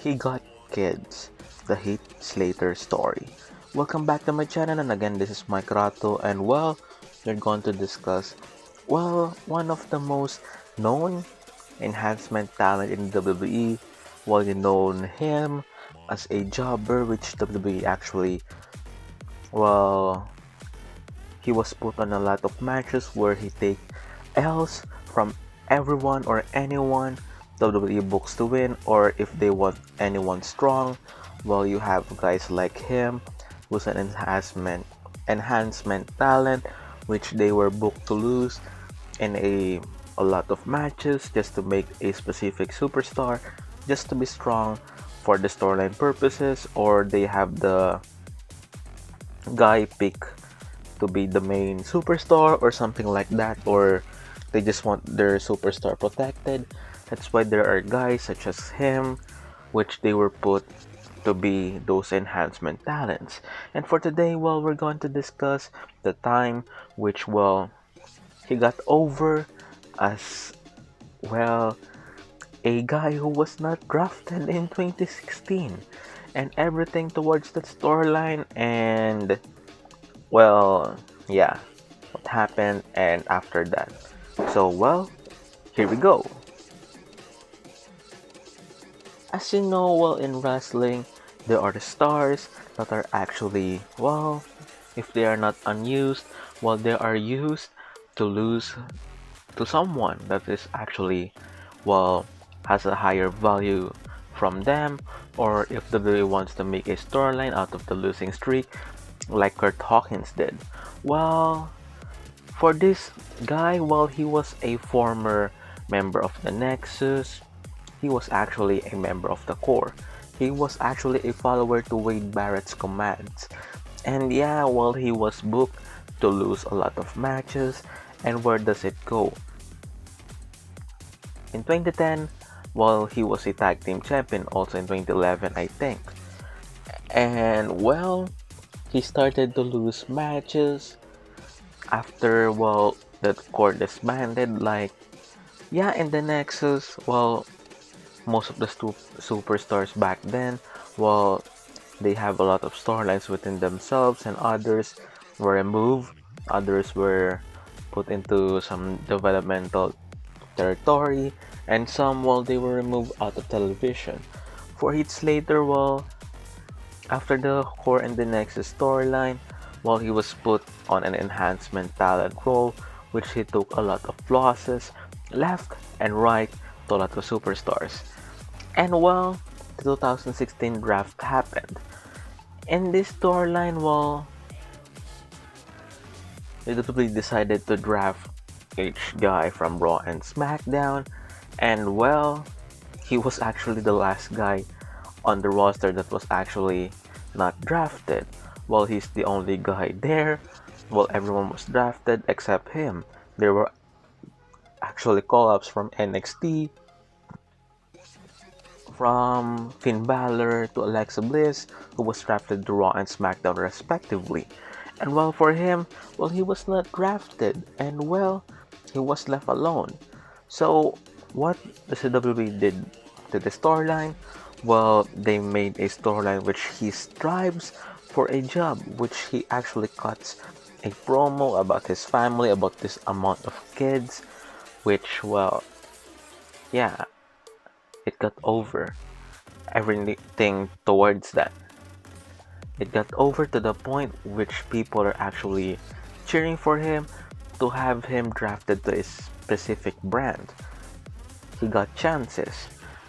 He got kids, the Heath Slater story. Welcome back to my channel, and again this is Mikeratto, and we're going to discuss one of the most known enhancement talent in WWE. You know him as a jobber, which WWE actually well he was put on a lot of matches where he take L's from everyone or anyone WWE books to win, or if they want anyone strong, you have guys like him who's an enhancement talent, which they were booked to lose in a lot of matches just to make a specific superstar, just to be strong for the storyline purposes, or they have the guy pick to be the main superstar or something like that, or they just want their superstar protected. That's why there are guys such as him, which they were put to be those enhancement talents. And for today, we're going to discuss the time which, he got over as, well, a guy who was not drafted in 2016, and everything towards that storyline, and, yeah, what happened, and after that. So, here we go. As you know, in wrestling, there are the stars that are actually, if they are not unused, they are used to lose to someone that is actually, has a higher value from them, or if WWE wants to make a storyline out of the losing streak, like Kurt Hawkins did. For this guy, he was a former member of the Nexus. He was actually a member of the Core. He was actually a follower to Wade Barrett's commands. And yeah, he was booked to lose a lot of matches. And where does it go? In 2010, he was a tag team champion, also in 2011, I think. And he started to lose matches after, the Core disbanded. In the Nexus, most of the superstars back then, they have a lot of storylines within themselves, and others were removed, others were put into some developmental territory, and some, they were removed out of television. For Heath Slater, after the Core and the Nexus storyline, he was put on an enhancement talent role, which he took a lot of losses left and right to a lot of superstars. And the 2016 draft happened. In this storyline, they totally decided to draft each guy from Raw and SmackDown, and he was actually the last guy on the roster that was actually not drafted. He's the only guy there. Everyone was drafted except him. There were actually call-ups from NXT, from Finn Balor to Alexa Bliss, who was drafted to Raw and SmackDown respectively. And for him, he was not drafted, and he was left alone. So what the WWE did to the storyline? They made a storyline which he strives for a job, which he actually cuts a promo about his family, about this amount of kids, which, it got over everything towards that. It got over to the point which people are actually cheering for him to have him drafted to a specific brand. He got chances.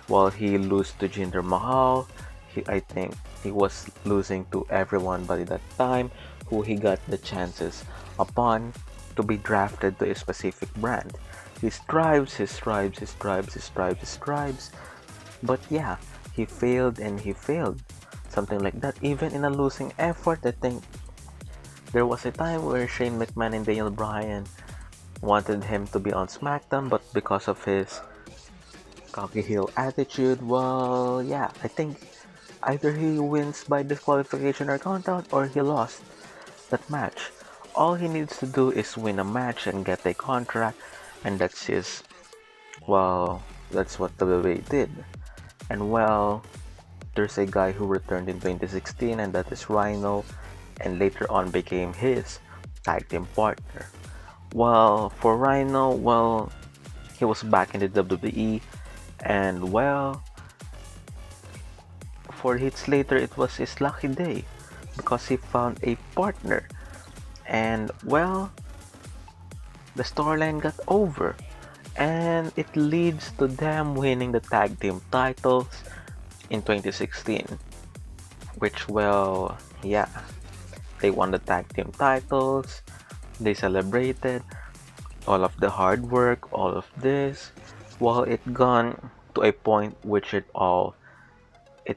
He lost to Jinder Mahal. I think he was losing to everyone by that time who he got the chances upon to be drafted to a specific brand. He strives, but he failed and he failed. Something like that. Even in a losing effort, I think there was a time where Shane McMahon and Daniel Bryan wanted him to be on SmackDown, but because of his cocky heel attitude, I think either he wins by disqualification or countout, or he lost that match. All he needs to do is win a match and get a contract, and that's what WWE did. And there's a guy who returned in 2016, and that is Rhino, and later on became his tag team partner. Well, for Rhino, well, he was back in the WWE, and well, for Heath Slater, it was his lucky day because he found a partner, and well, the storyline got over, and it leads to them winning the tag team titles in 2016, which, well, yeah, they won the tag team titles, they celebrated all of the hard work, all of this, while it gone to a point which it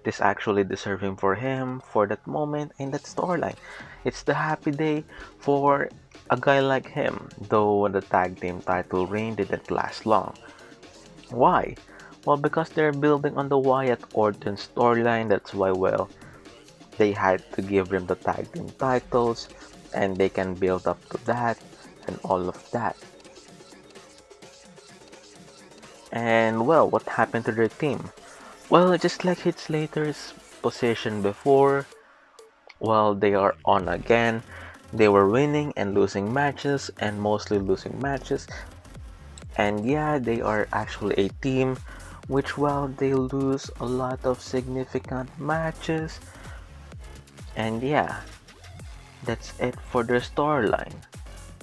is actually deserving for him for that moment in that storyline. It's the happy day for a guy like him, though the tag team title reign didn't last long. Why? Well, because they're building on the Wyatt Orton storyline, that's why, well, they had to give them the tag team titles, and they can build up to that, and all of that. And well, what happened to their team? Well, just like Heath Slater's position before, well, they are on again. They were winning and losing matches, and mostly losing matches. And yeah, they are actually a team which, well, they lose a lot of significant matches. And yeah, that's it for their storyline.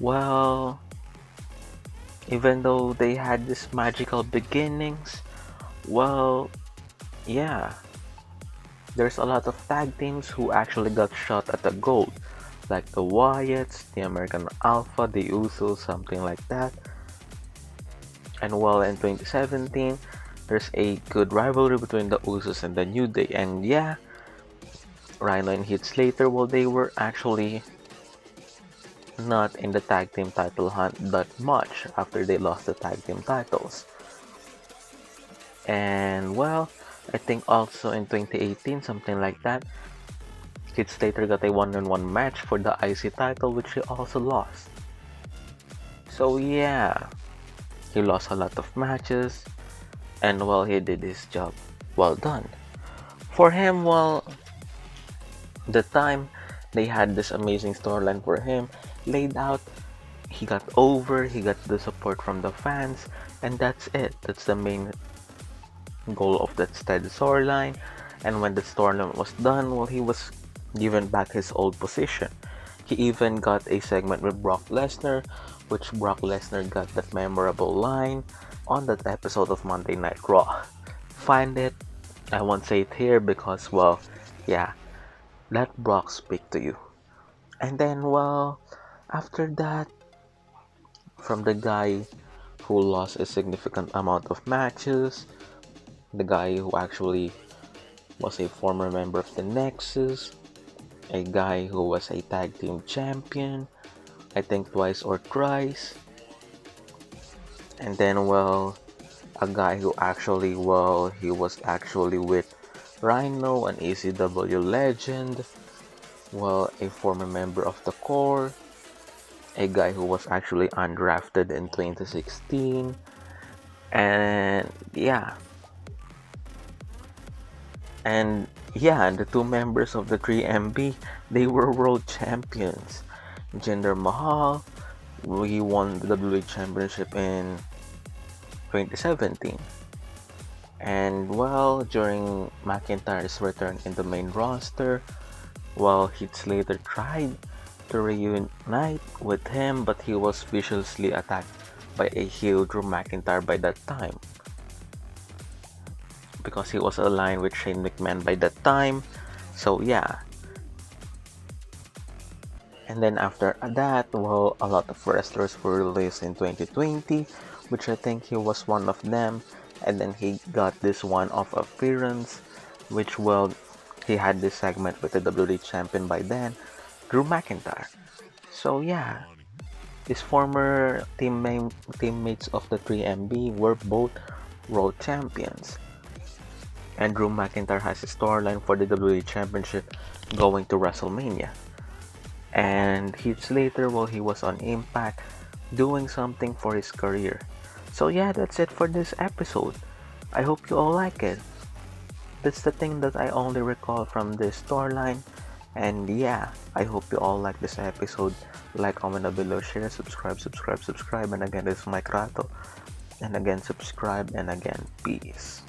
Well, even though they had these magical beginnings, well, yeah, there's a lot of tag teams who actually got shot at the gold, like the Wyatts, the American Alpha, the Usos, something like that. And well, in 2017, there's a good rivalry between the Usos and the New Day, and yeah, Rhino and Heath Slater, well, they were actually not in the tag team title hunt that much after they lost the tag team titles. And well, I think also in 2018, something like that, Heath Slater got a one-on-one match for the IC title, which he also lost. So yeah, he lost a lot of matches, and well, he did his job well done. For him, well, the time they had this amazing storyline for him laid out, he got over, he got the support from the fans, and that's it. That's the main goal of that steady storyline. And when the storyline was done, well, he was given back his old position. He even got a segment with Brock Lesnar, which Brock Lesnar got that memorable line on that episode of Monday Night Raw. Find it, I won't say it here because, well, yeah, let Brock speak to you. And then, well, after that, from the guy who lost a significant amount of matches, the guy who actually was a former member of the Nexus, a guy who was a tag team champion, I think twice or thrice, and then, well, a guy who actually, well, he was actually with Rhino, an ECW legend, well, a former member of the Core, a guy who was actually undrafted in 2016, and yeah, the two members of the 3MB, they were world champions. Jinder Mahal, he won the WWE Championship in 2017. And well, during McIntyre's return in the main roster, well, Heath Slater tried to reunite with him, but he was viciously attacked by a heel Drew McIntyre by that time, because he was aligned with Shane McMahon by that time. So yeah. And then after that, well, a lot of wrestlers were released in 2020, which I think he was one of them. And then he got this one-off appearance, which, well, he had this segment with the WWE champion by then, Drew McIntyre. So yeah, his former teammates of the 3MB were both world champions. And Drew McIntyre has a storyline for the WWE Championship going to WrestleMania. And Heath Slater, well, he was on Impact doing something for his career. So yeah, that's it for this episode. I hope you all like it. That's the thing that I only recall from this storyline. And yeah, I hope you all like this episode. Like, comment down below, share, subscribe, subscribe, subscribe. And again, this is Mikeratto. And again, subscribe. And again, peace.